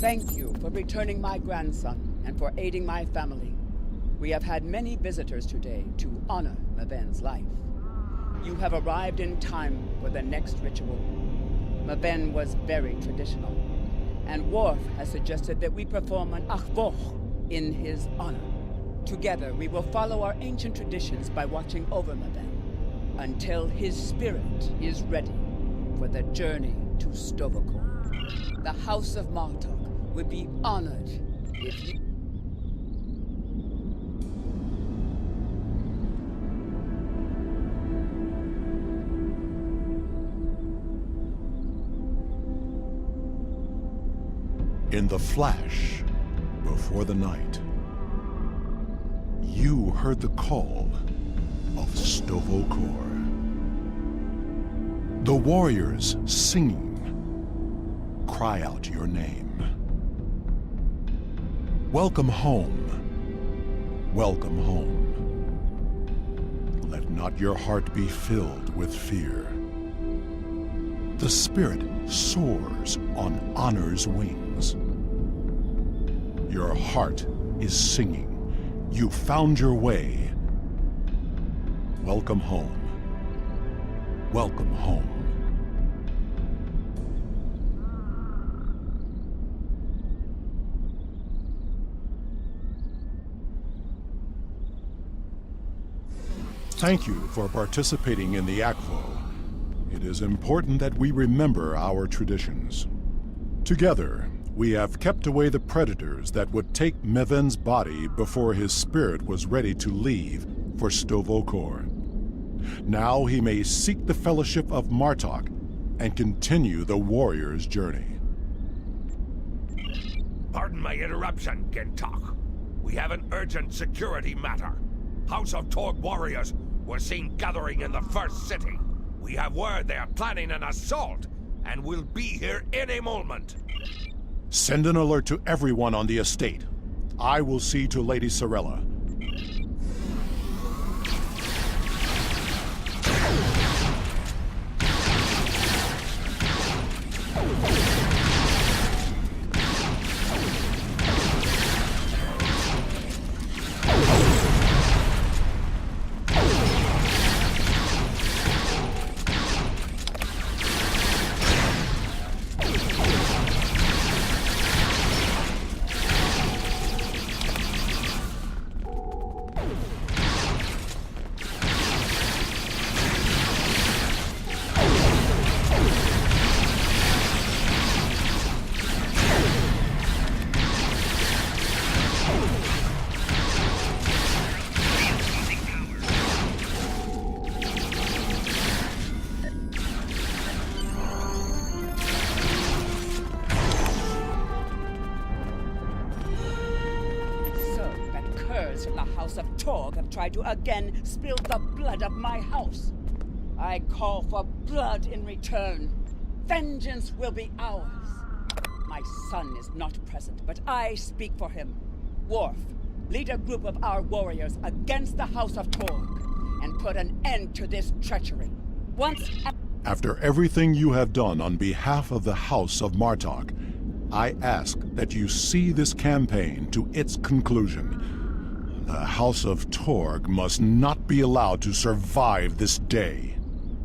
Thank you for returning my grandson and for aiding my family. We have had many visitors today to honor Maven's life. You have arrived in time for the next ritual. Maven was very traditional, and Worf has suggested that we perform an achvoch in his honor. Together, we will follow our ancient traditions by watching over Maven until his spirit is ready for the journey to Stovokor. The House of Martok would be honored if you... In the flash, before the night, you heard the call of Stovokor. The warriors singing cry out your name. Welcome home. Welcome home. Let not your heart be filled with fear. The spirit soars on honor's wings. Your heart is singing. You found your way. Welcome home. Welcome home. Thank you for participating in the Akvo. It is important that we remember our traditions. Together, we have kept away the predators that would take Maven's body before his spirit was ready to leave for Stovokor. Now he may seek the fellowship of Martok and continue the warrior's journey. Pardon my interruption, Gintok. We have an urgent security matter. House of Torg warriors were seen gathering in the first city. We have word they are planning an assault and will be here any moment. Send an alert to everyone on the estate. I will see to Lady Sorella. From the House of Torg have tried to again spill the blood of my house. I call for blood in return. Vengeance will be ours. My son is not present, but I speak for him. Worf, lead a group of our warriors against the House of Torg and put an end to this treachery. After everything you have done on behalf of the House of Martok, I ask that you see this campaign to its conclusion. The House of Torg must not be allowed to survive this day.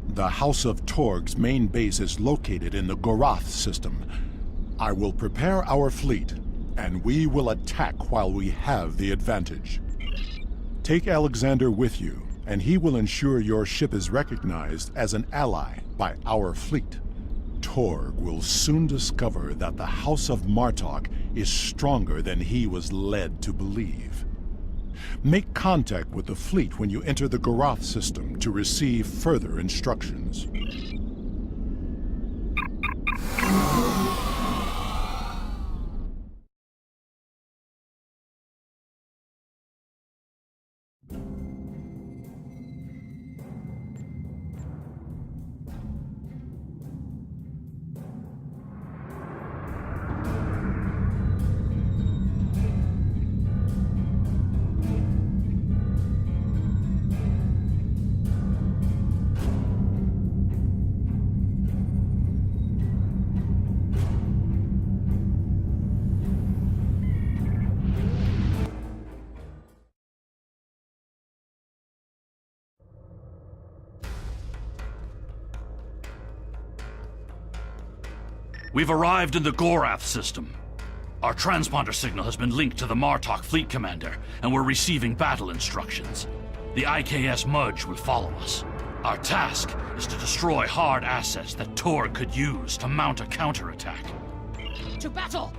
The House of Torg's main base is located in the Gorath system. I will prepare our fleet, and we will attack while we have the advantage. Take Alexander with you, and he will ensure your ship is recognized as an ally by our fleet. Torg will soon discover that the House of Martok is stronger than he was led to believe. Make contact with the fleet when you enter the Gorath system to receive further instructions. We've arrived in the Gorath system. Our transponder signal has been linked to the Martok fleet commander, and we're receiving battle instructions. The IKS Mudge will follow us. Our task is to destroy hard assets that Torg could use to mount a counterattack. To battle!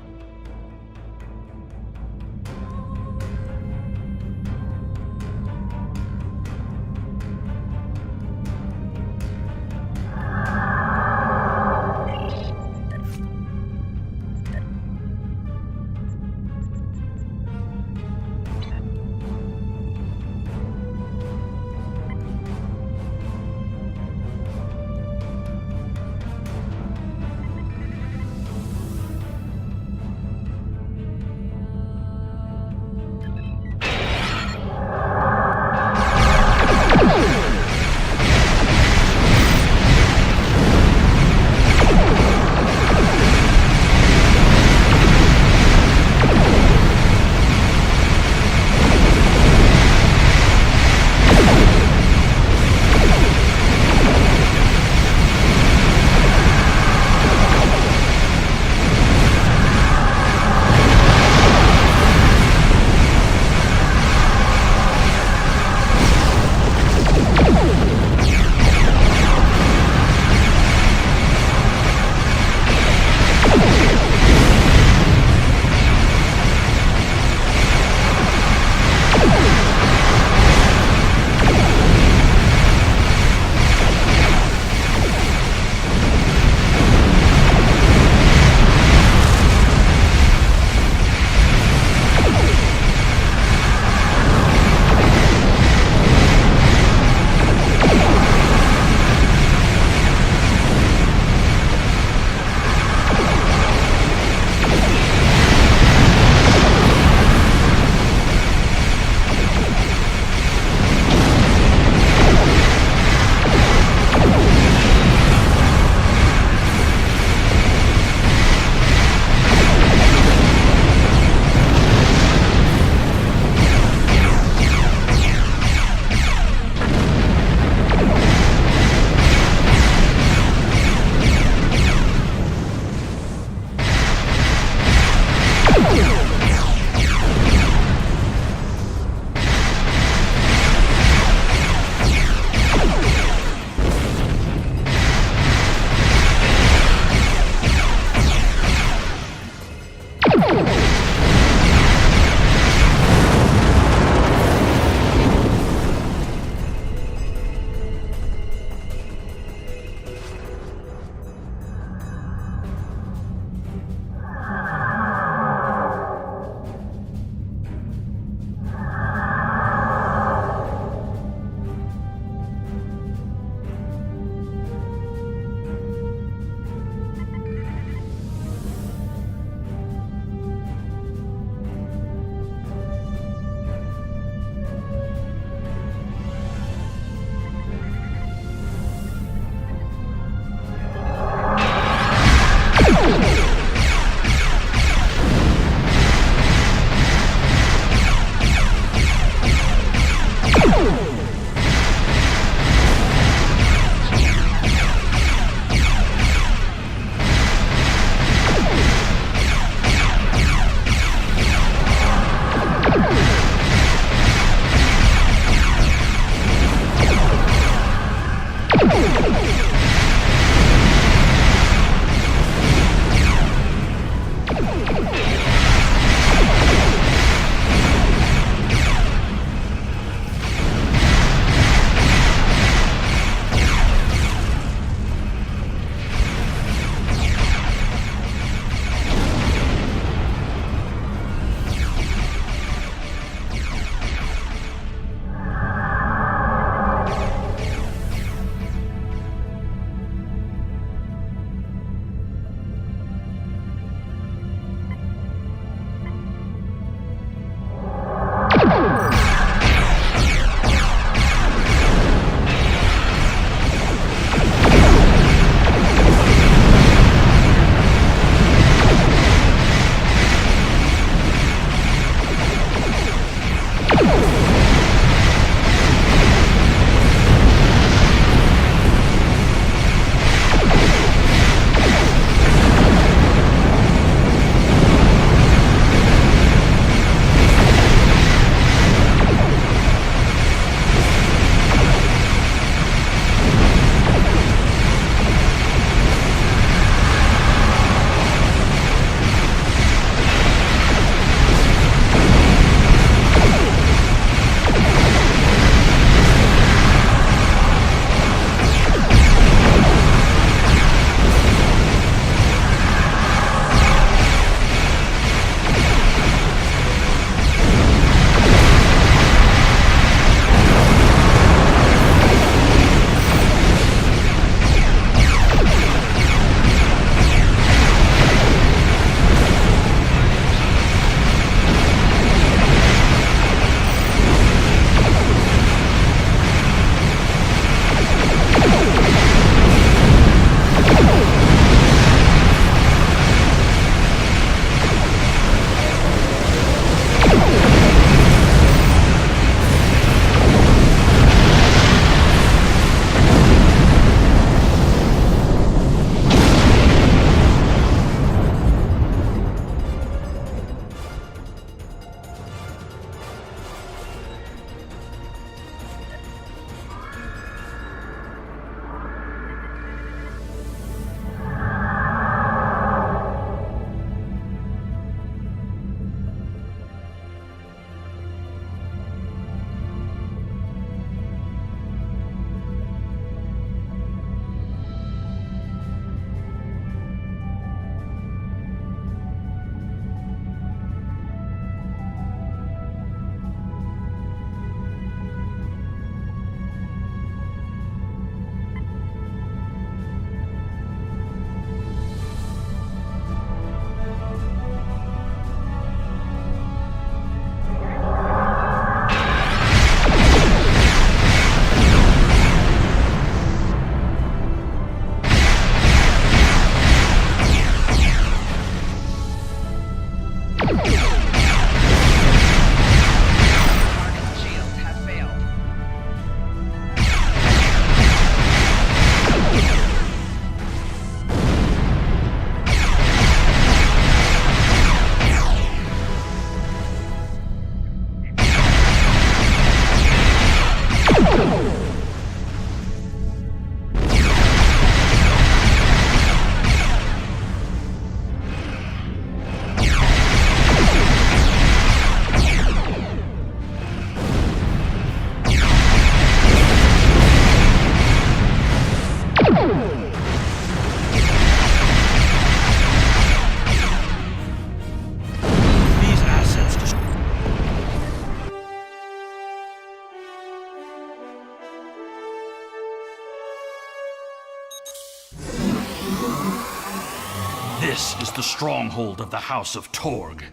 This is the stronghold of the House of Torg.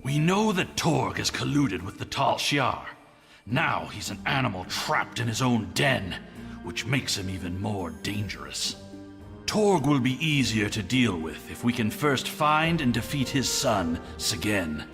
We know that Torg has colluded with the Tal Shiar. Now he's an animal trapped in his own den, which makes him even more dangerous. Torg will be easier to deal with if we can first find and defeat his son, Sagen.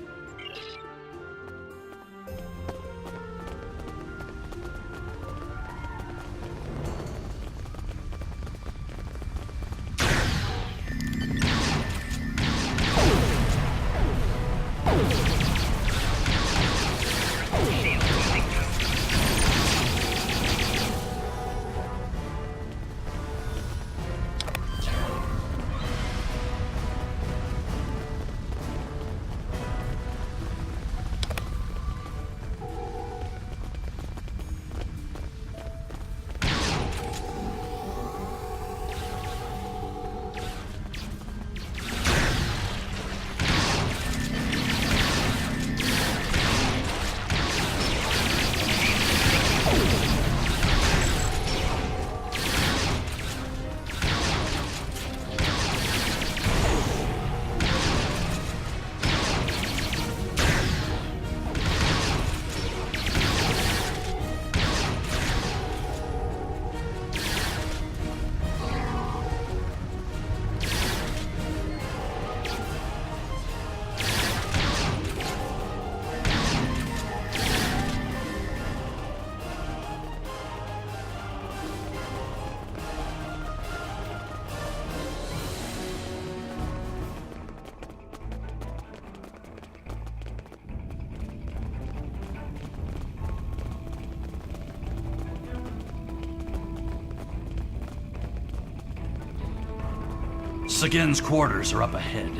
Sagen's quarters are up ahead.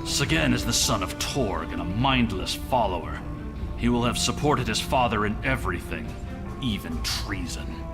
Sagen is the son of Torg and a mindless follower. He will have supported his father in everything, even treason.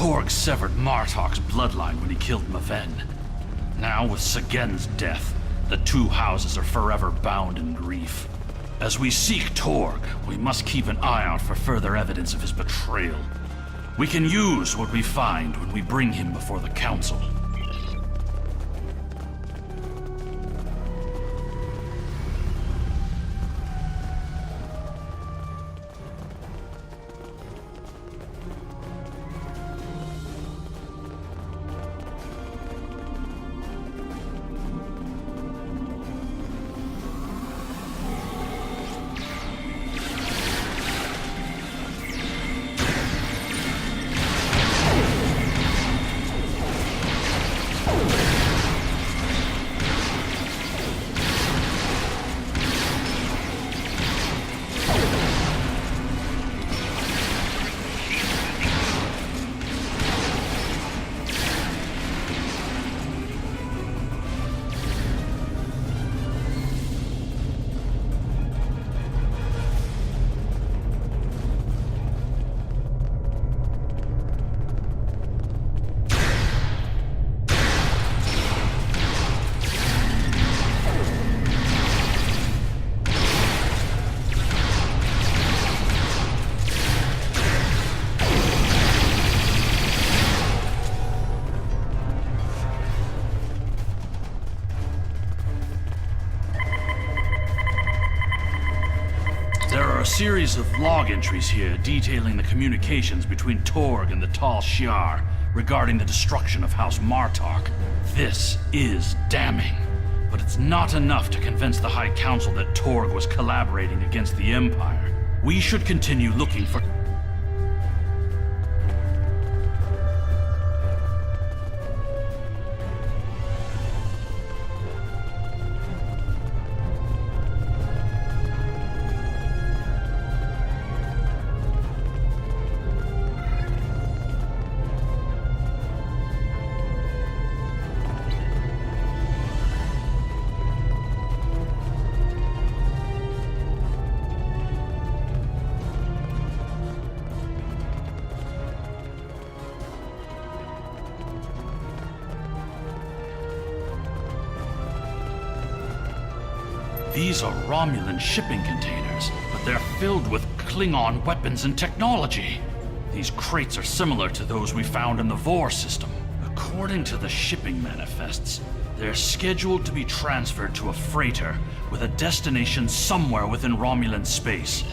Torg severed Martok's bloodline when he killed Maven. Now, with Sagen's death, the two houses are forever bound in grief. As we seek Torg, we must keep an eye out for further evidence of his betrayal. We can use what we find when we bring him before the Council. There are a series of log entries here detailing the communications between Torg and the Tal Shiar regarding the destruction of House Martok. This is damning, but it's not enough to convince the High Council that Torg was collaborating against the Empire. We should continue looking for... These are Romulan shipping containers, but they're filled with Klingon weapons and technology. These crates are similar to those we found in the Vor system. According to the shipping manifests, they're scheduled to be transferred to a freighter with a destination somewhere within Romulan space.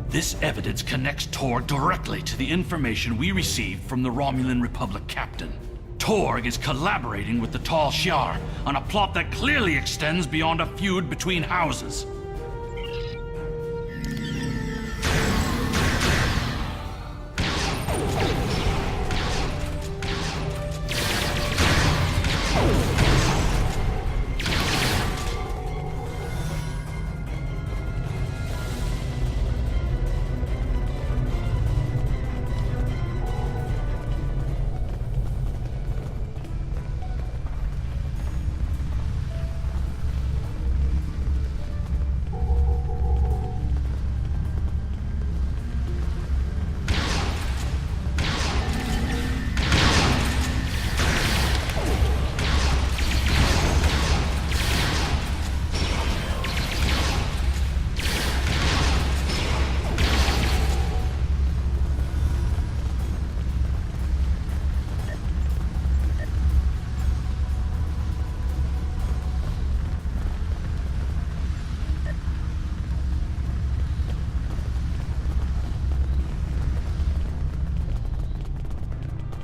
This evidence connects Torg directly to the information we received from the Romulan Republic captain. Torg is collaborating with the Tal Shiar on a plot that clearly extends beyond a feud between houses.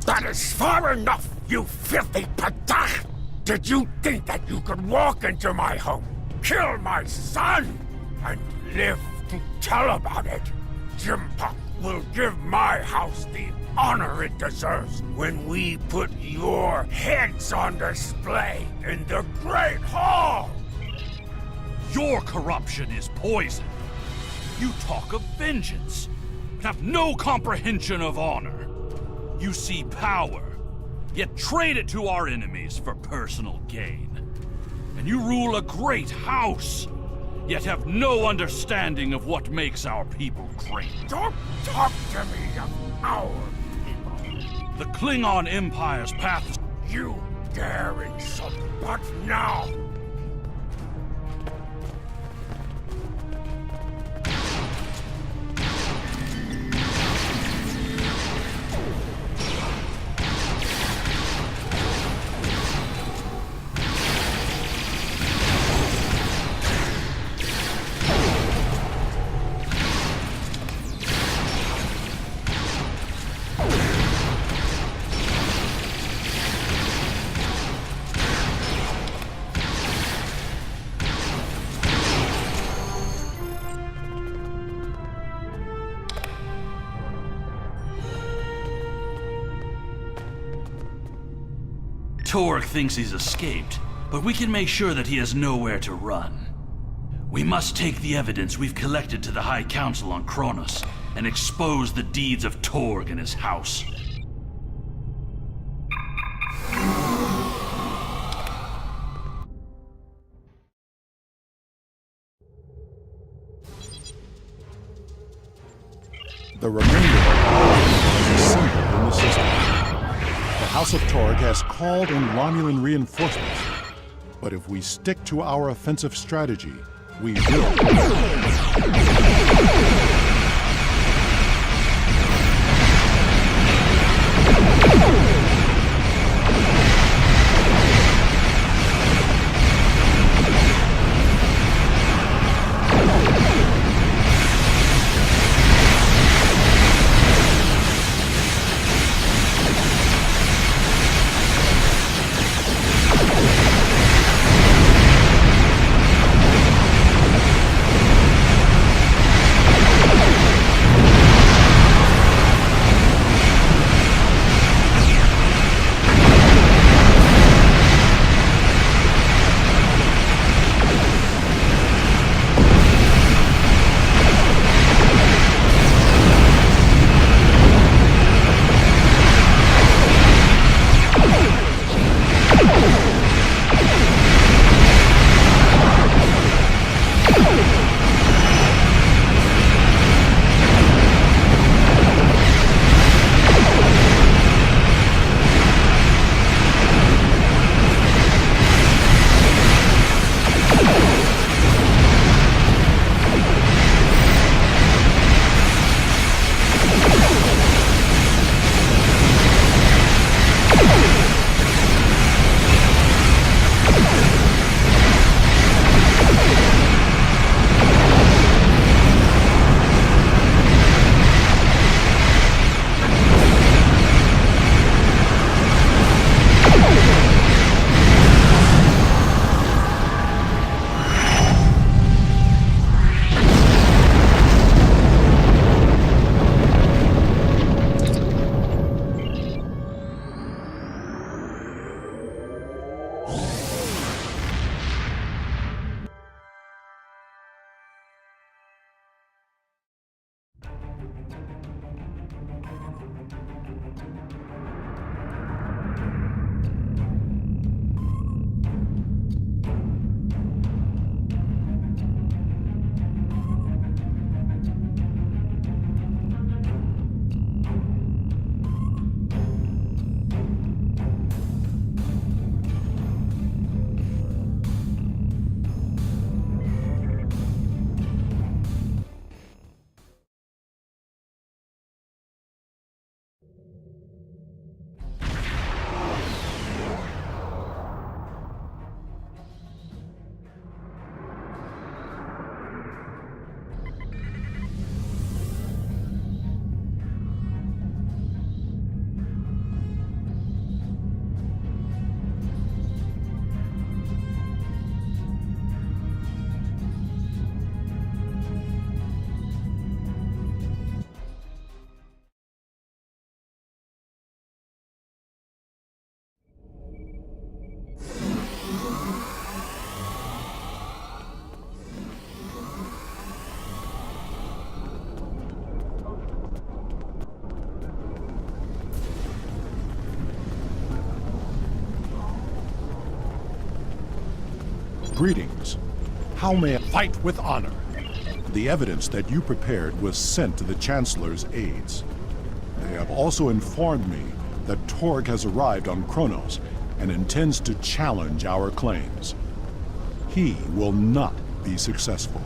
That is far enough, you filthy patach! Did you think that you could walk into my home, kill my son, and live to tell about it? Jimpok will give my house the honor it deserves when we put your heads on display in the Great Hall! Your corruption is poison. You talk of vengeance, but have no comprehension of honor. You see power, yet trade it to our enemies for personal gain. And you rule a great house, yet have no understanding of what makes our people great. Don't talk to me of our people. The Klingon Empire's path is... You dare insult, but now! Torg thinks he's escaped, but we can make sure that he has nowhere to run. We must take the evidence we've collected to the High Council on Kronos and expose the deeds of Torg and his house. The remainder of power is assembled in the system. The House of Torg has called in Romulan reinforcements, but if we stick to our offensive strategy, we will. Greetings. How may I fight with honor? The evidence that you prepared was sent to the Chancellor's aides. They have also informed me that Torg has arrived on Kronos and intends to challenge our claims. He will not be successful.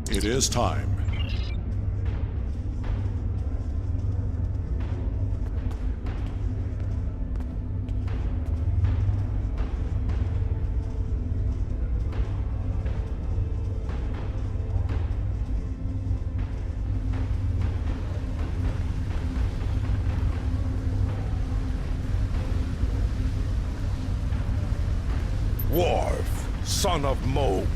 It is time. Worf, son of Moog,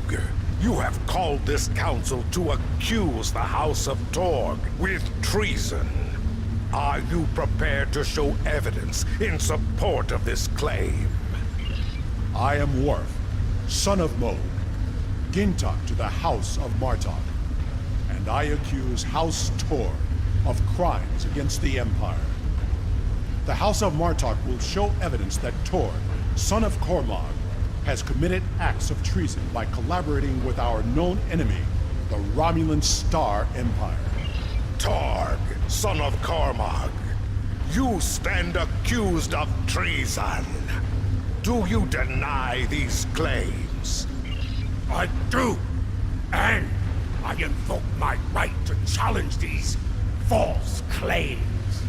you have called this council to accuse the House of Torg with treason. Are you prepared to show evidence in support of this claim? I am Worf, son of Moog, Gintok to the House of Martok, and I accuse House Torg of crimes against the Empire. The House of Martok will show evidence that Torg, son of Kormag, has committed acts of treason by collaborating with our known enemy, the Romulan Star Empire. Torg, son of Kormag, you stand accused of treason. Do you deny these claims? I do, and I invoke my right to challenge these false claims.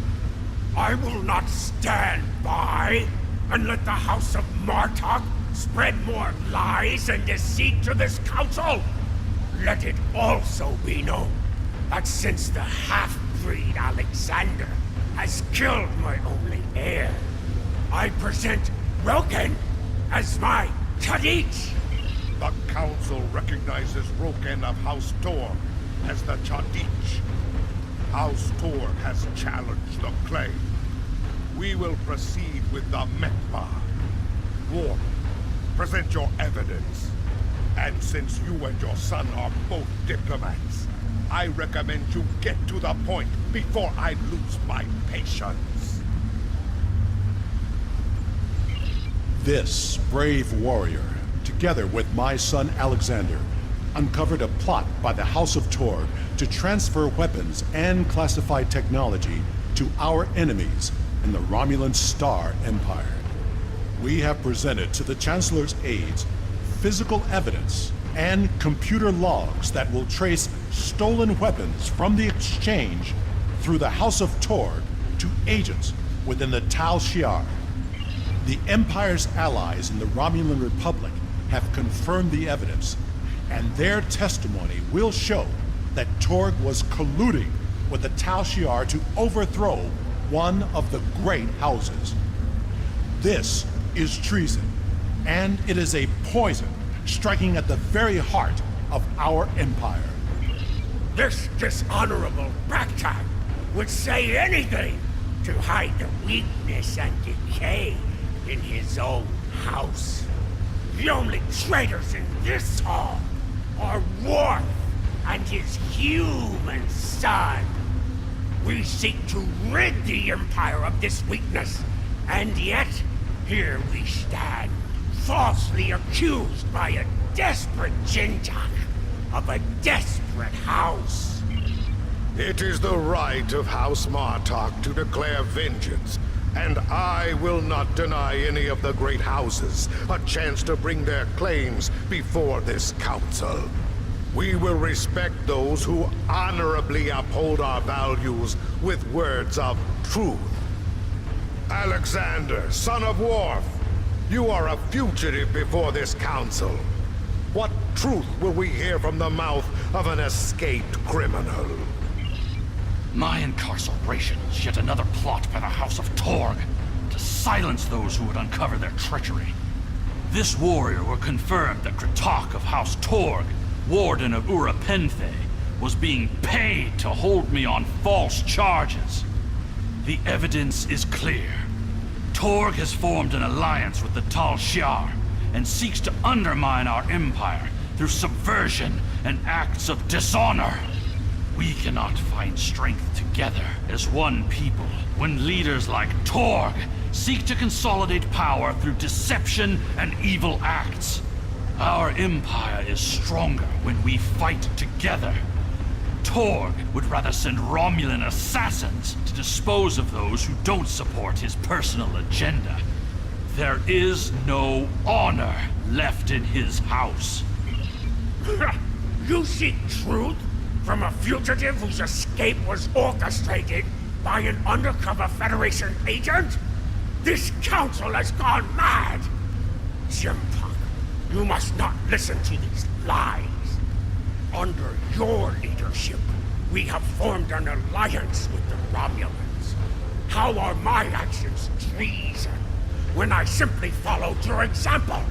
I will not stand by and let the House of Martok spread more lies and deceit to this council. Let it also be known that since the half-breed Alexander has killed my only heir, I present Roken as my Chadich. The council recognizes Roken of House Torg as the Chadich. House Torg has challenged the claim. We will proceed with the Mekba. Worf, present your evidence. And since you and your son are both diplomats, I recommend you get to the point before I lose my patience. This brave warrior, together with my son Alexander, uncovered a plot by the House of Torg to transfer weapons and classified technology to our enemies in the Romulan Star Empire. We have presented to the Chancellor's aides physical evidence and computer logs that will trace stolen weapons from the exchange through the House of Torg to agents within the Tal Shiar. The Empire's allies in the Romulan Republic have confirmed the evidence, and their testimony will show that Torg was colluding with the Tal Shiar to overthrow one of the great houses. This is treason, and it is a poison striking at the very heart of our empire. This dishonorable ragtag would say anything to hide the weakness and decay in his own house. The only traitors in this hall are Worf and his human son. We seek to rid the Empire of this weakness, and yet, here we stand, falsely accused by a desperate Jinjak of a desperate house. It is the right of House Martok to declare vengeance, and I will not deny any of the great houses a chance to bring their claims before this council. We will respect those who honorably uphold our values with words of truth. Alexander, son of Worf, you are a fugitive before this council. What truth will we hear from the mouth of an escaped criminal? My incarceration is yet another plot by the House of Torg to silence those who would uncover their treachery. This warrior will confirm that Kratok of House Torg, Warden of Ura Penthe, was being paid to hold me on false charges. The evidence is clear. Torg has formed an alliance with the Tal Shiar and seeks to undermine our empire through subversion and acts of dishonor. We cannot find strength together as one people when leaders like Torg seek to consolidate power through deception and evil acts. Our empire is stronger when we fight together. Torg would rather send Romulan assassins to dispose of those who don't support his personal agenda. There is no honor left in his house. You seek truth from a fugitive whose escape was orchestrated by an undercover Federation agent? This council has gone mad! Jimpok, you must not listen to these lies. Under your leadership, we have formed an alliance with the Romulans. How are my actions treason when I simply followed your example?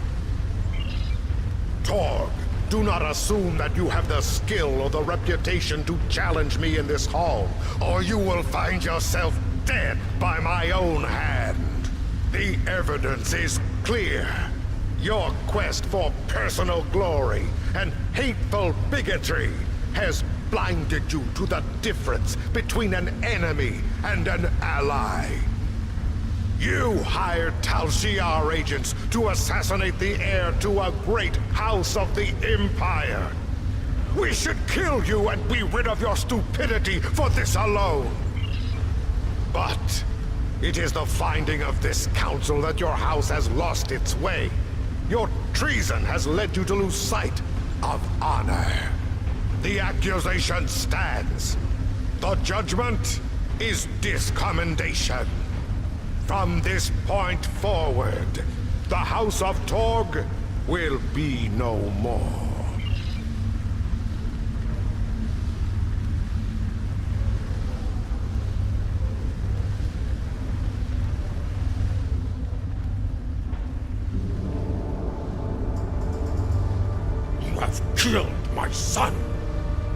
Torg, do not assume that you have the skill or the reputation to challenge me in this hall, or you will find yourself dead by my own hand. The evidence is clear. Your quest for personal glory and hateful bigotry has blinded you to the difference between an enemy and an ally. You hired Tal Shiar agents to assassinate the heir to a great house of the Empire. We should kill you and be rid of your stupidity for this alone. But it is the finding of this council that your house has lost its way. Your treason has led you to lose sight of honor. The accusation stands. The judgment is discommendation. From this point forward, the House of Torg will be no more. You have killed my son.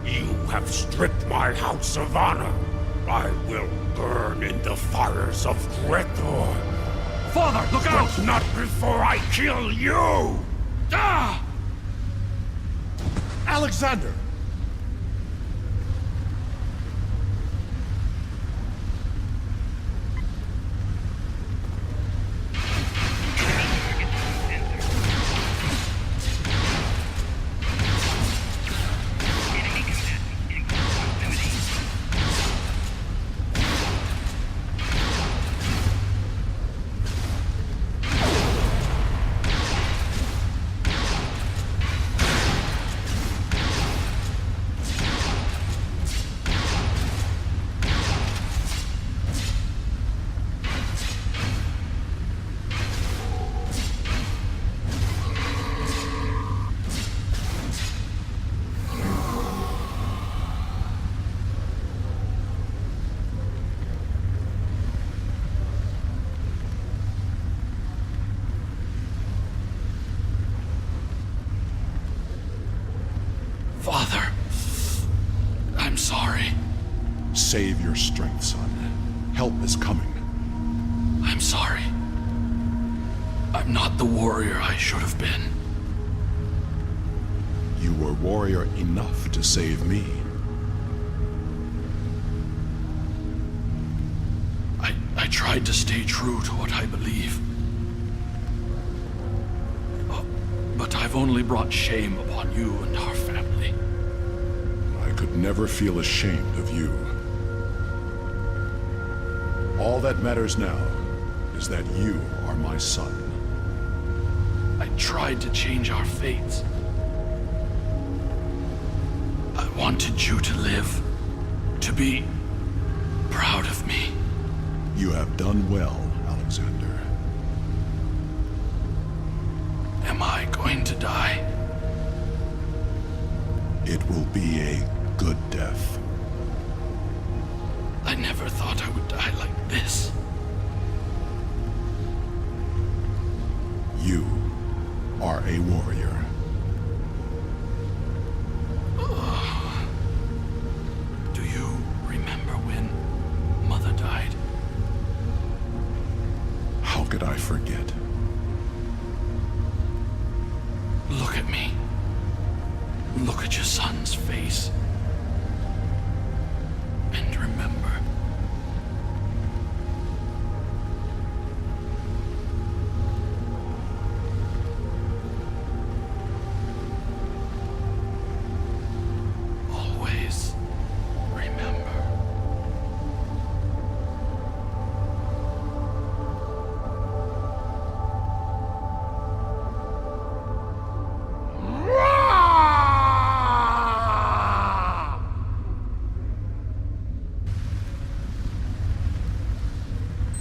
You have stripped my house of honor. I will burn in the fires of Gretor. Father, look out! But not before I kill you! Ah! Alexander! Father, I'm sorry. Save your strength, son. Help is coming. I'm sorry. I'm not the warrior I should have been. You were warrior enough to save me. tried to stay true to what I believe. But I've only brought shame upon you and our family. I could never feel ashamed of you. All that matters now is that you are my son. I tried to change our fates. I wanted you to live, to be proud of me. You have done well, Alexander. Am I going to die? It will be a good death. I never thought I would die like this. You are a warrior. Do you remember when Mother died? How could I forget? Look at me. Look at your son's face. And remember. Always remember.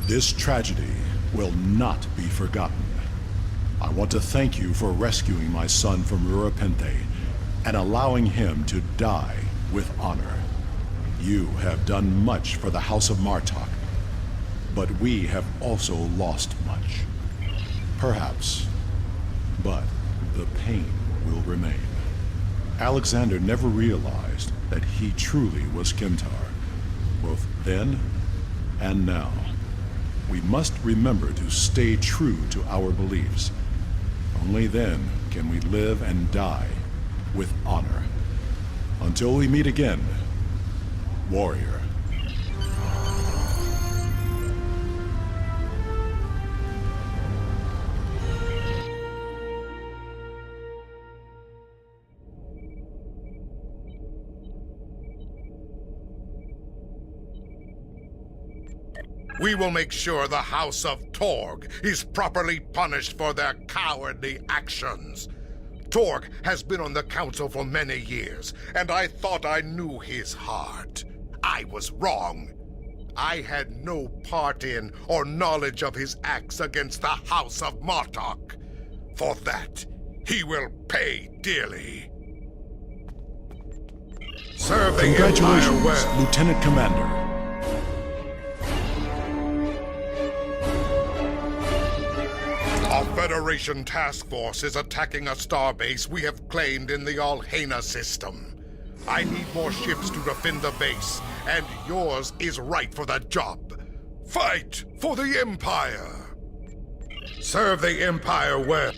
This tragedy will not be forgotten. I want to thank you for rescuing my son from Urapente and allowing him to die with honor. You have done much for the House of Martok, but we have also lost much. Perhaps, but the pain will remain. Alexander never realized that he truly was Kimtar, both then and now. We must remember to stay true to our beliefs. Only then can we live and die with honor. Until we meet again, warrior. We will make sure the House of Torg is properly punished for their cowardly actions. Torg has been on the council for many years, and I thought I knew his heart. I was wrong. I had no part in or knowledge of his acts against the House of Martok. For that, he will pay dearly. Serve the Empire Congratulations, well. Lieutenant Commander. A Federation task force is attacking a starbase we have claimed in the Alhena system. I need more ships to defend the base, and yours is right for the job. Fight for the Empire! Serve the Empire well.